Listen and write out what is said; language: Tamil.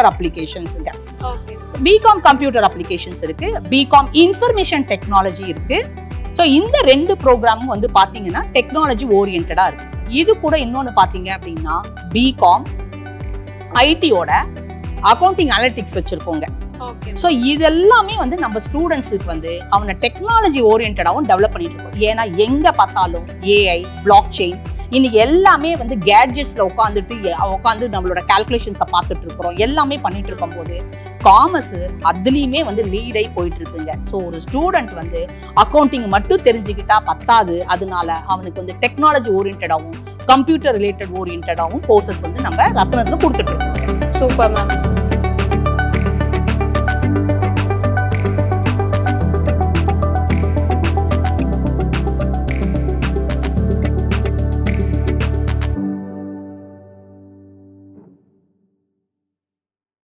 கம்ப்யூட்டர் அப்ளிகேஷன்ஸ்ங்க. பிகாம் கம்ப்யூட்டர் அப்ளிகேஷன்ஸ் இருக்கு, பிகாம் இன்ஃபர்மேஷன் டெக்னாலஜி இருக்கு. ஸோ இந்த 2 ப்ரோக்ராமும் வந்து பாத்தீங்கன்னா டெக்னாலஜி ஓரியன்டா இருக்கு. இது கூட இன்னொன்னு பாத்தீங்க அப்படின்னா பிகாம் ஐடியோட அக்கௌண்டிங் அனலிட்டிக்ஸ் வச்சிருக்கோங்க. ஸோ இதெல்லாமே வந்து நம்ம ஸ்டூடெண்ட்ஸுக்கு வந்து அவனை டெக்னாலஜி ஓரியன்டாவும் டெவலப் பண்ணிட்டு இருக்கோம். ஏன்னா எங்க பார்த்தாலும் ஏஐ, பிளாக் செயின், இன்னைக்கு எல்லாமே வந்து கேட்ஜெட்ஸ்ல உட்காந்து நம்மளோட கால்குலேஷன்ஸை பார்த்துட்டு இருக்கிறோம், எல்லாமே பண்ணிட்டு இருக்கும் போது காமர்ஸ் அதுலயுமே வந்து லீடை போயிட்டு இருக்குங்க. ஸோ ஒரு ஸ்டூடெண்ட் வந்து அக்கௌண்டிங் மட்டும் தெரிஞ்சுக்கிட்டா பத்தாது, அதனால அவனுக்கு வந்து டெக்னாலஜி ஓரியன்டாவும் கம்ப்யூட்டர் ரிலேட்டட் ஓரியன்டாவும் கோர்சஸ் வந்து நம்ம ரத்னத்துல கொடுத்துட்டு இருக்கோம். Super ma'am.